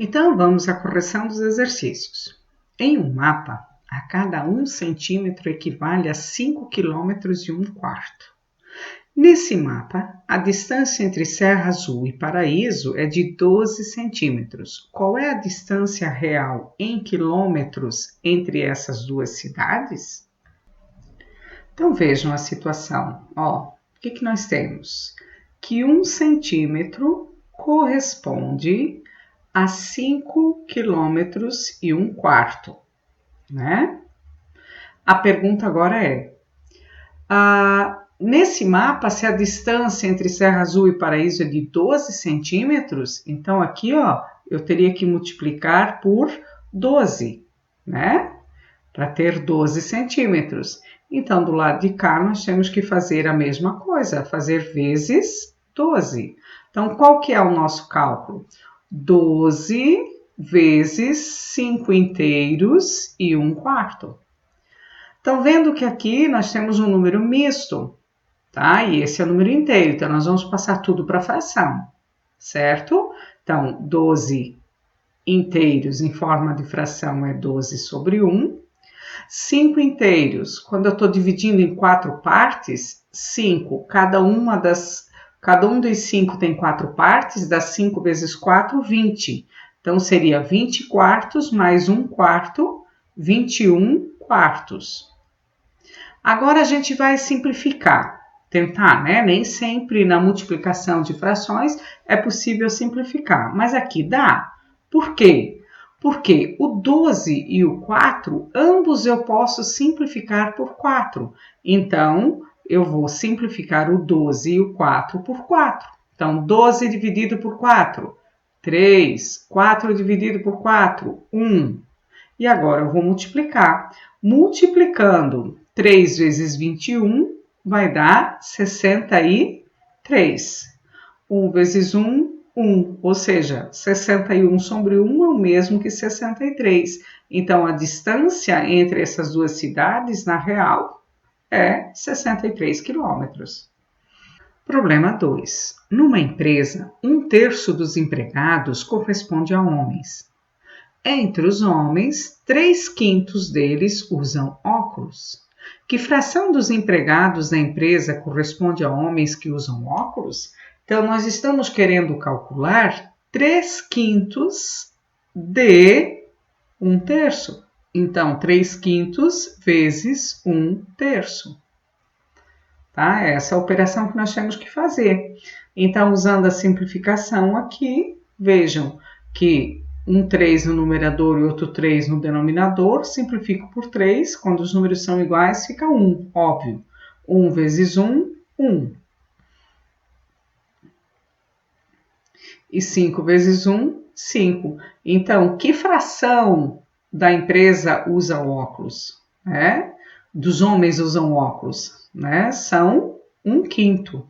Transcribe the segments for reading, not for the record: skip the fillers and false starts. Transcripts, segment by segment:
Então, vamos à correção dos exercícios. Em um mapa, a cada 1 centímetro equivale a 5 quilômetros e 1/4. Nesse mapa, a distância entre Serra Azul e Paraíso é de 12 centímetros. Qual é a distância real em quilômetros entre essas duas cidades? Então, vejam a situação. O que nós temos? Que 1 centímetro corresponde a 5 quilômetros e 1/4, né? A pergunta agora é, nesse mapa, se a distância entre Serra Azul e Paraíso é de 12 centímetros, então aqui, eu teria que multiplicar por 12, né? Para ter 12 centímetros. Então, do lado de cá, nós temos que fazer a mesma coisa, fazer vezes 12. Então, qual que é o nosso cálculo? 12 vezes 5 inteiros e 1/4. Estão vendo que aqui nós temos um número misto, tá? E esse é o número inteiro, então nós vamos passar tudo para fração, certo? Então, 12 inteiros em forma de fração é 12 sobre 1. 5 inteiros, quando eu estou dividindo em 4 partes, 5, cada um dos 5 tem 4 partes, dá 5 vezes 4, 20. Então, seria 20 quartos mais 1/4, 21 quartos. Agora, a gente vai simplificar, tentar, né? Nem sempre na multiplicação de frações é possível simplificar, mas aqui dá. Por quê? Porque o 12 e o 4, ambos eu posso simplificar por 4. Então, eu vou simplificar o 12 e o 4 por 4. Então, 12 dividido por 4, 3. 4 dividido por 4, 1. E agora eu vou multiplicar. Multiplicando 3 vezes 21 vai dar 63. 1 vezes 1, 1, ou seja, 61 sobre 1 é o mesmo que 63. Então, a distância entre essas duas cidades, na real, é 63 quilômetros. Problema 2. Numa empresa, 1/3 dos empregados corresponde a homens. Entre os homens, 3/5 deles usam óculos. Que fração dos empregados da empresa corresponde a homens que usam óculos? Então, nós estamos querendo calcular 3/5 de 1/3. Então, 3/5 vezes 1/3. Tá? Essa é a operação que nós temos que fazer. Então, usando a simplificação aqui, vejam que um 3 no numerador e outro 3 no denominador, simplifico por 3, quando os números são iguais, fica 1, óbvio. 1 vezes 1, 1. E 5 vezes 1, 5. Então, que fração da empresa usa óculos? Dos homens usam óculos? São 1/5.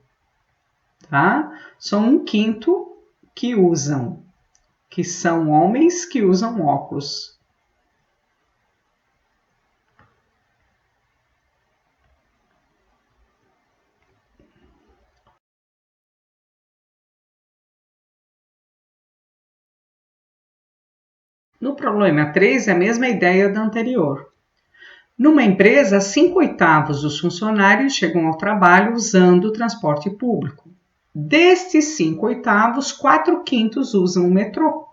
Tá? São 1/5 que usam, que são homens que usam óculos. No problema 3 é a mesma ideia da anterior. Numa empresa, 5/8 dos funcionários chegam ao trabalho usando o transporte público. Destes 5/8, 4/5 usam o metrô.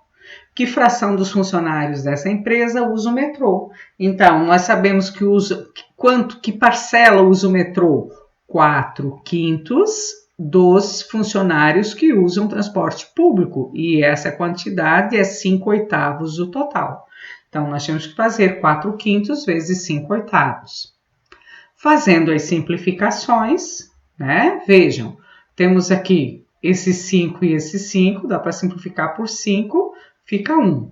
Que fração dos funcionários dessa empresa usa o metrô? Então, nós sabemos que parcela usa o metrô? 4/5 dos funcionários que usam transporte público, e essa quantidade é 5/8 do total. Então, nós temos que fazer 4/5 vezes 5/8. Fazendo as simplificações, vejam, temos aqui esse 5 e esse 5, dá para simplificar por 5, fica 1.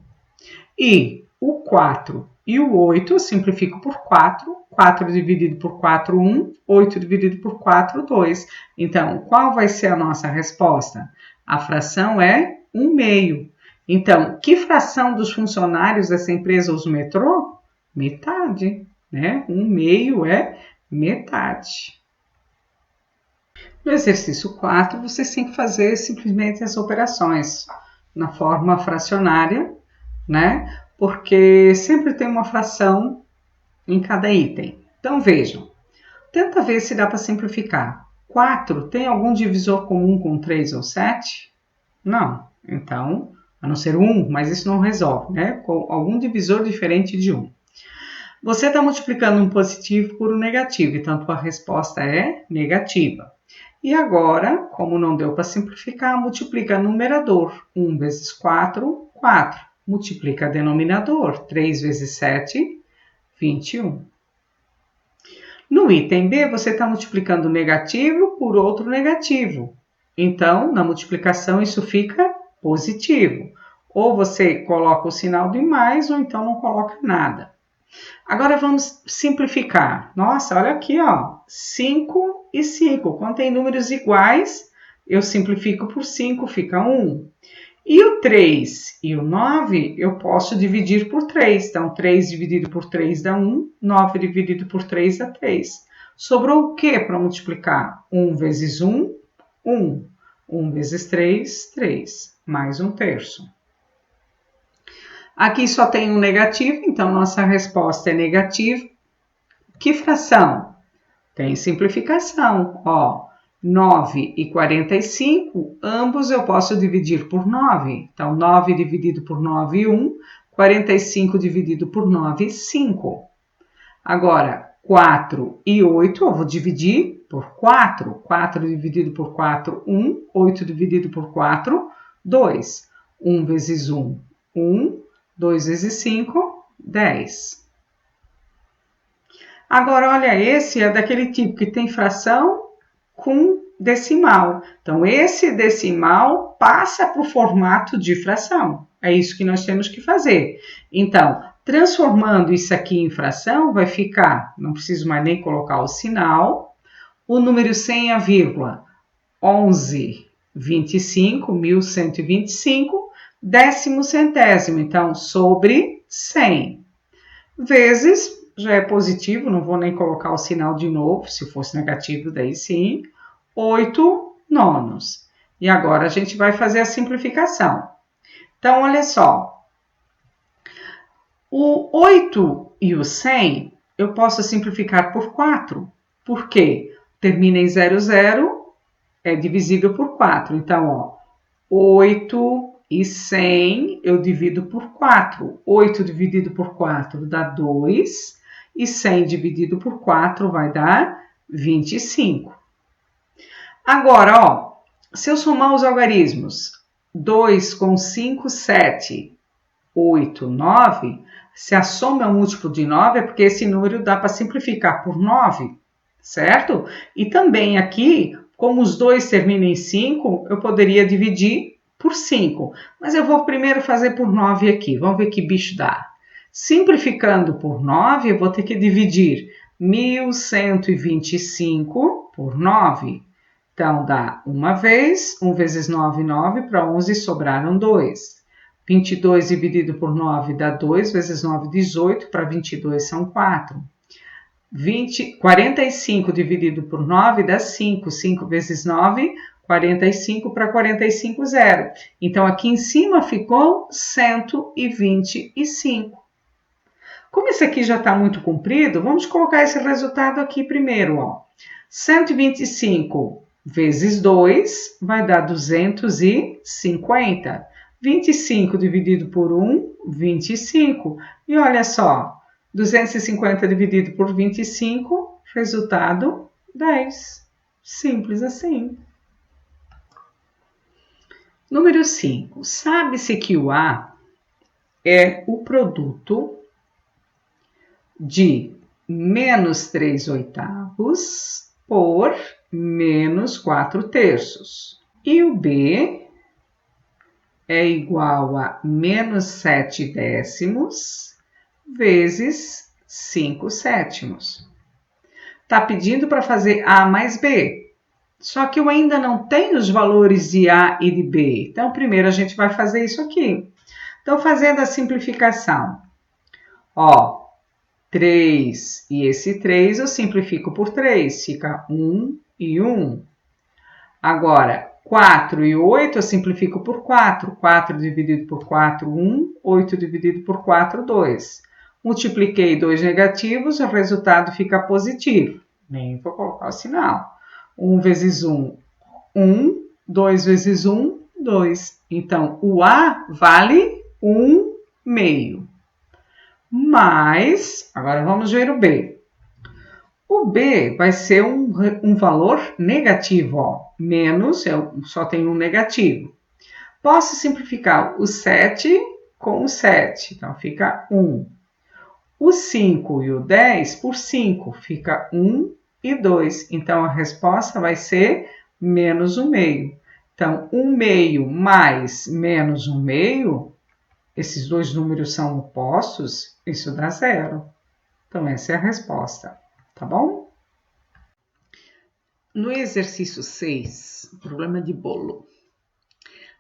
E o 4 e o 8, eu simplifico por 4. 4 dividido por 4, 1. 8 dividido por 4, 2. Então, qual vai ser a nossa resposta? A fração é 1/2. Então, que fração dos funcionários dessa empresa usa o metrô? Metade, 1/2 é metade. No exercício 4, vocês têm que fazer simplesmente as operações na forma fracionária, né? Porque sempre tem uma fração em cada item. Então, vejam. Tenta ver se dá para simplificar. 4 tem algum divisor comum com 3 ou 7? Não. Então, a não ser 1, mas isso não resolve, né? Com algum divisor diferente de 1. Você está multiplicando um positivo por um negativo, então a resposta é negativa. E agora, como não deu para simplificar, multiplica numerador. 1 vezes 4, 4. Multiplica denominador. 3 vezes 7, 21. No item B, você está multiplicando negativo por outro negativo. Então, na multiplicação, isso fica positivo. Ou você coloca o sinal de mais, ou então não coloca nada. Agora, vamos simplificar. Nossa, olha aqui, ó, 5 e 5. Quando tem números iguais, eu simplifico por 5, fica 1. E o 3 e o 9, eu posso dividir por 3. Então, 3 dividido por 3 dá 1, 9 dividido por 3 dá 3. Sobrou o que para multiplicar? 1 vezes 1, 1. 1 vezes 3, 3. Mais 1/3. Aqui só tem um negativo, então nossa resposta é negativa. Que fração? Tem simplificação, ó. 9 e 45, ambos eu posso dividir por 9. Então, 9 dividido por 9, 1. 45 dividido por 9, 5. Agora, 4 e 8, eu vou dividir por 4. 4 dividido por 4, 1. 8 dividido por 4, 2. 1 vezes 1, 1. 2 vezes 5, 10. Agora, olha, esse é daquele tipo que tem fração com decimal. Então, esse decimal passa para o formato de fração. É isso que nós temos que fazer. Então, transformando isso aqui em fração, vai ficar, não preciso mais nem colocar o sinal, o número 100 a vírgula, 1125, 1125, décimo centésimo. Então, sobre 100, vezes, já é positivo, não vou nem colocar o sinal de novo, se fosse negativo, daí sim, 8 nonos. E agora a gente vai fazer a simplificação. Então, olha só, o 8 e o 100 eu posso simplificar por 4. Por quê? Termina em 00, é divisível por 4. Então, ó, 8 e 100 eu divido por 4. 8 dividido por 4 dá 2. E 100 dividido por 4 vai dar 25. Agora, ó, se eu somar os algarismos, 2 com 5, 7, 8, 9, se a soma é um múltiplo de 9, é porque esse número dá para simplificar por 9, certo? E também aqui, como os dois terminam em 5, eu poderia dividir por 5. Mas eu vou primeiro fazer por 9 aqui. Vamos ver que bicho dá. Simplificando por 9, eu vou ter que dividir 1125 por 9. Então, dá uma vez, 1 vezes 9, 9, para 11 sobraram 2. 22 dividido por 9 dá 2, vezes 9, 18, para 22 são 4. 45 dividido por 9 dá 5, 5 vezes 9, 45 para 45, 0. Então, aqui em cima ficou 125. Como esse aqui já está muito comprido, vamos colocar esse resultado aqui primeiro, ó. 125 vezes 2 vai dar 250. 25 dividido por 1, 25. E olha só, 250 dividido por 25, resultado 10. Simples assim. Número 5. Sabe-se que o A é o produto de menos 3 oitavos por menos 4 terços. E o B é igual a menos 7 décimos vezes 5 sétimos. Está pedindo para fazer A mais B. Só que eu ainda não tenho os valores de A e de B. Então, primeiro a gente vai fazer isso aqui. Então, fazendo a simplificação. Ó, 3 e esse 3 eu simplifico por 3. Fica 1 e 1. Agora, 4 e 8 eu simplifico por 4. 4 dividido por 4, 1. 8 dividido por 4, 2. Multipliquei 2 negativos, o resultado fica positivo. Nem vou colocar o sinal. 1 vezes 1, 1. 2 vezes 1, 2. Então, o A vale 1 meio. Mas, agora vamos ver o B. O B vai ser um valor negativo, ó. Menos, eu só tenho um negativo. Posso simplificar o 7 com o 7, então fica 1. O 5 e o 10 por 5, fica 1 e 2. Então, a resposta vai ser menos 1 meio. Então, 1 meio mais menos 1 meio, esses dois números são opostos, isso dá 0. Então, essa é a resposta, tá bom? No exercício 6, problema de bolo.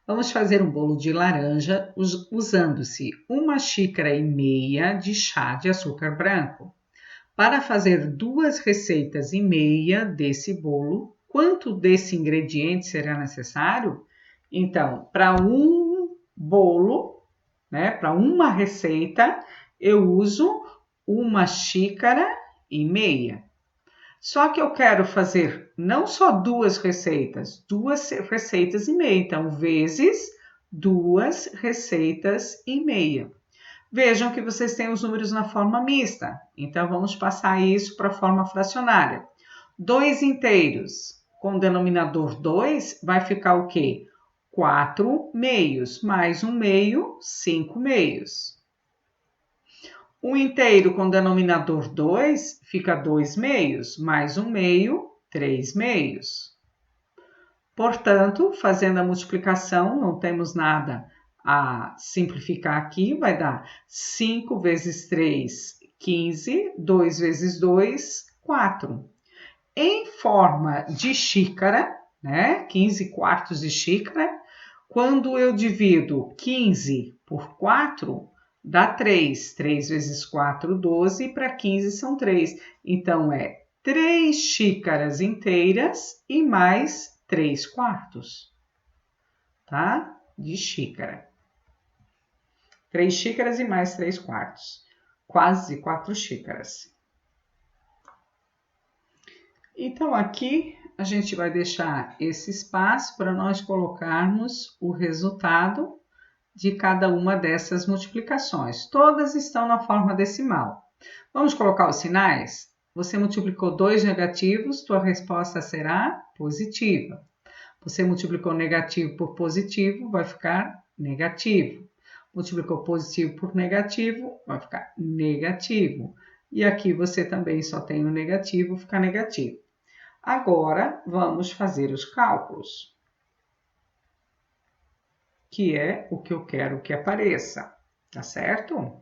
Vamos fazer um bolo de laranja usando-se 1,5 xícaras de chá de açúcar branco. Para fazer 2 receitas e meia desse bolo, quanto desse ingrediente será necessário? Então, para um bolo, né, para uma receita, eu uso 1,5 xícara. Só que eu quero fazer não só 2 receitas e meia. Então, vezes 2 receitas e meia. Vejam que vocês têm os números na forma mista. Então, vamos passar isso para a forma fracionária. 2 inteiros com denominador 2 vai ficar o quê? 4 meios, mais 1 meio, 5 meios. Um inteiro com denominador 2 fica 2 meios, mais 1 meio, 3 meios. Portanto, fazendo a multiplicação, não temos nada a simplificar aqui, vai dar 5 vezes 3, 15, 2 vezes 2, 4. Em forma de xícara, né, 15 quartos de xícara, quando eu divido 15 por 4, dá 3. 3 vezes 4, 12, e para 15 são 3. Então, é 3 xícaras inteiras e mais 3 quartos, tá? De xícara. 3 xícaras e mais 3 quartos. Quase 4 xícaras. Então, aqui a gente vai deixar esse espaço para nós colocarmos o resultado de cada uma dessas multiplicações. Todas estão na forma decimal. Vamos colocar os sinais? Você multiplicou 2 negativos, tua resposta será positiva. Você multiplicou negativo por positivo, vai ficar negativo. Multiplicou positivo por negativo, vai ficar negativo. E aqui você também só tem o negativo, fica negativo. Agora, vamos fazer os cálculos, que é o que eu quero que apareça, tá certo?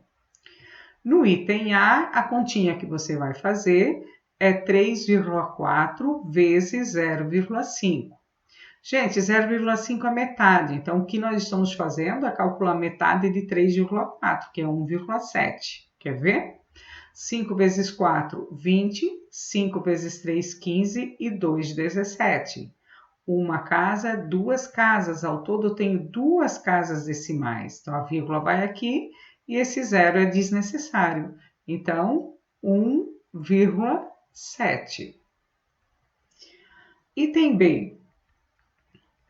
No item A, a continha que você vai fazer é 3,4 vezes 0,5. Gente, 0,5 é metade, então o que nós estamos fazendo é calcular metade de 3,4, que é 1,7. Quer ver? 5 vezes 4, 20. 5 vezes 3, 15. E 2, 17. Uma casa, 2 casas. Ao todo, eu tenho 2 casas decimais. Então, a vírgula vai aqui e esse zero é desnecessário. Então, 1,7. Item B.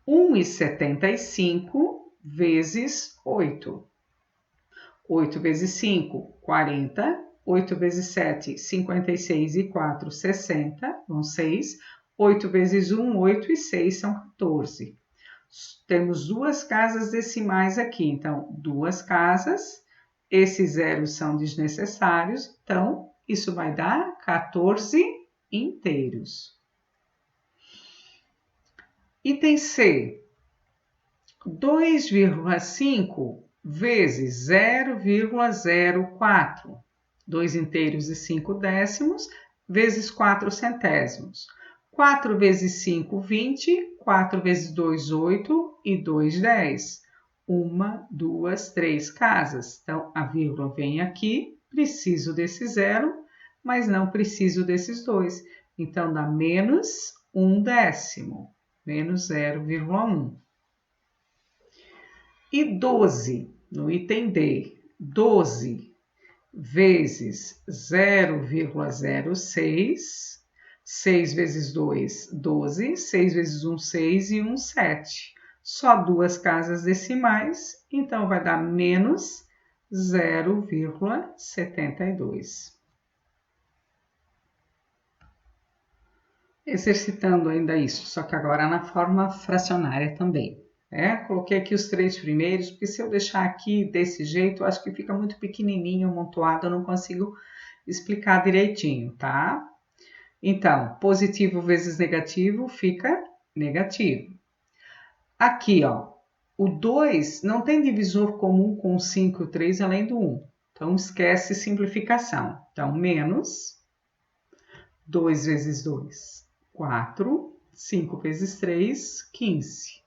1,75 vezes 8. 8 vezes 5, 40. 8 vezes 7, 56 e 4, 60, vão 6. 8 vezes 1, 8 e 6 são 14. Temos 2 casas decimais aqui, então 2 casas, esses zeros são desnecessários, então isso vai dar 14 inteiros. Item C, 2,5 vezes 0,04. 2 inteiros e 5 décimos, vezes 4 centésimos. 4 vezes 5, 20. 4 vezes 2, 8. E 2, 10. 1, 2, 3 casas. Então, a vírgula vem aqui. Preciso desse zero, mas não preciso desses 2. Então, dá menos 1 décimo. menos 0,1. E 12, no item D, 12 vezes 0,06, 6 vezes 2, 12, 6 vezes 1, 6 e 1, 7. Só duas casas decimais, então vai dar menos 0,72. Exercitando ainda isso, só que agora na forma fracionária também. Coloquei aqui os três primeiros, porque se eu deixar aqui desse jeito, acho que fica muito pequenininho, amontoado, eu não consigo explicar direitinho, tá? Então, positivo vezes negativo fica negativo. Aqui, ó, o 2 não tem divisor comum com o 5 e o 3 além do 1. Então, esquece simplificação. Então, menos 2 vezes 2, 4. 5 vezes 3, 15.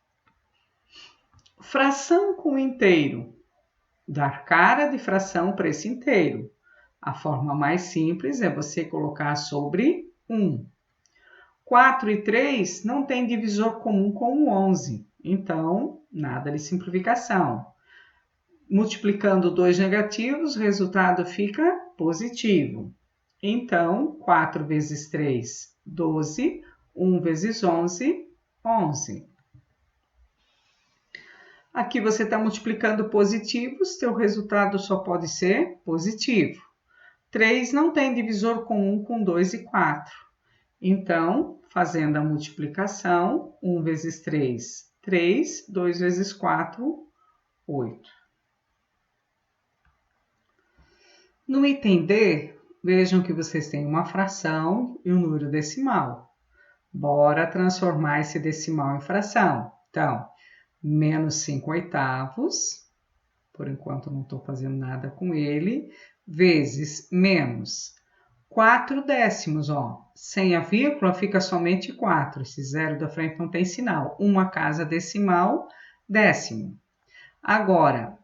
Fração com inteiro. Dar cara de fração para esse inteiro. A forma mais simples é você colocar sobre 1. 4 e 3 não tem divisor comum com o 11. Então, nada de simplificação. Multiplicando dois negativos, o resultado fica positivo. Então, 4 vezes 3, 12. 1 vezes 11, 11. Aqui você está multiplicando positivos, teu resultado só pode ser positivo. 3 não tem divisor comum com 2 e 4. Então, fazendo a multiplicação, 1 vezes 3, 3, 2 vezes 4, 8. No item D, vejam que vocês têm uma fração e um número decimal. Bora transformar esse decimal em fração. Então, menos 5 oitavos, por enquanto não estou fazendo nada com ele, vezes menos 4 décimos, ó. Sem a vírgula fica somente 4, esse zero da frente não tem sinal. Uma casa decimal, décimo. Agora,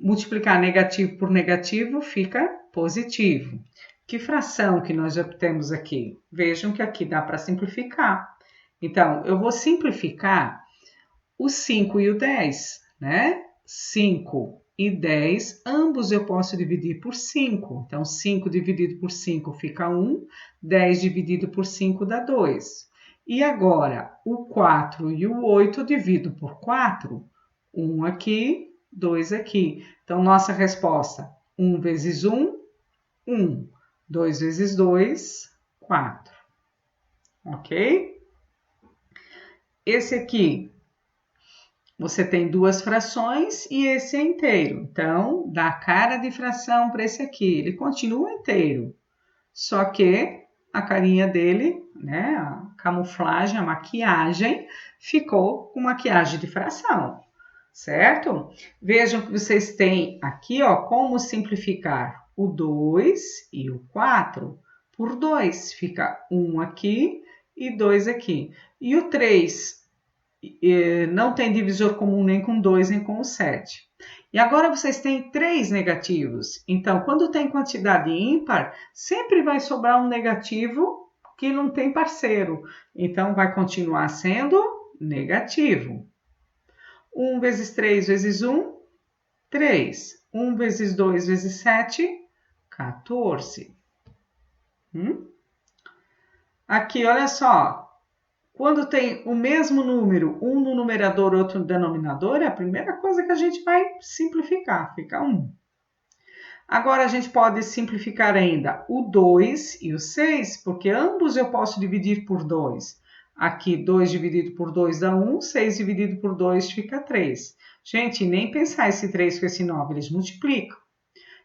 multiplicar negativo por negativo fica positivo. Que fração que nós obtemos aqui? Vejam que aqui dá para simplificar. Então, eu vou simplificar o 5 e o 10, né? 5 e 10, ambos eu posso dividir por 5. Então, 5 dividido por 5 fica 1, 10 dividido por 5 dá 2. E agora, o 4 e o 8 eu divido por 4. 1 aqui, 2 aqui. Então, nossa resposta, 1 vezes 1, 1. 2 vezes 2, 4. Ok? Esse aqui, você tem duas frações e esse é inteiro. Então, dá cara de fração para esse aqui. Ele continua inteiro. Só que a carinha dele, né, a camuflagem, a maquiagem, ficou com maquiagem de fração. Certo? Vejam que vocês têm aqui, ó, como simplificar o 2 e o 4 por 2. Fica 1 aqui e 2 aqui. E o 3 não tem divisor comum nem com 2 nem com o 7. E agora vocês têm 3 negativos. Então, quando tem quantidade ímpar, sempre vai sobrar um negativo que não tem parceiro. Então, vai continuar sendo negativo. 1 vezes 3 vezes 1, 3. 1 vezes 2 vezes 7, 14. Aqui, olha só. Quando tem o mesmo número, um no numerador, outro no denominador, é a primeira coisa que a gente vai simplificar, fica 1. Agora, a gente pode simplificar ainda o 2 e o 6, porque ambos eu posso dividir por 2. Aqui, 2 dividido por 2 dá 1, 6 dividido por 2 fica 3. Gente, nem pensar esse 3 com esse 9, eles multiplicam.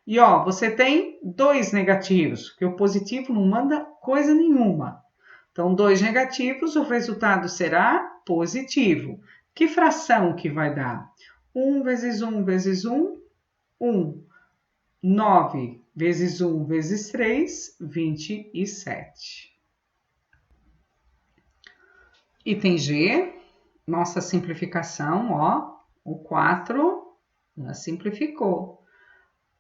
E, ó, você tem 2 negativos, porque o positivo não manda coisa nenhuma. Então, 2 negativos, o resultado será positivo. Que fração que vai dar? 1 vezes 1 vezes 1, 1. 9 vezes 1 vezes 3, 27. Item G, nossa simplificação, ó, o 4 já simplificou.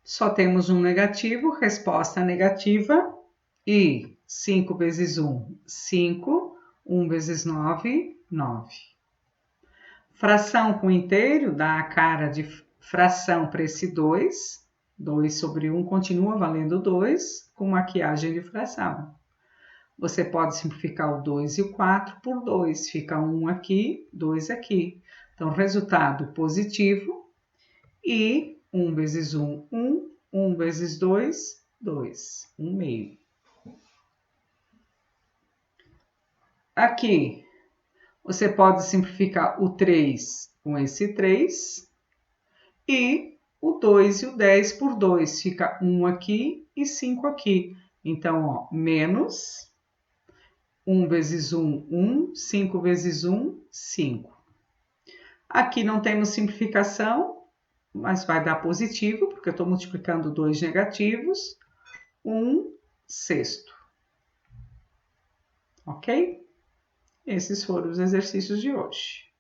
Só temos um negativo, resposta negativa, e 5 vezes 1, 5, 1 vezes 9, 9. Fração com inteiro dá a cara de fração para esse 2. 2 sobre 1 continua valendo 2, com maquiagem de fração. Você pode simplificar o 2 e o 4 por 2. Fica 1 aqui, 2 aqui. Então, resultado positivo. E 1 vezes 1, 1. 1 vezes 2, 2. 1 meio. Aqui, você pode simplificar o 3 com esse 3. E o 2 e o 10 por 2. Fica 1 aqui e 5 aqui. Então, ó, menos 1 vezes 1, 1. 5 vezes 1, 5. Aqui não temos simplificação, mas vai dar positivo, porque eu estou multiplicando 2 negativos. 1 sexto. Ok? Esses foram os exercícios de hoje.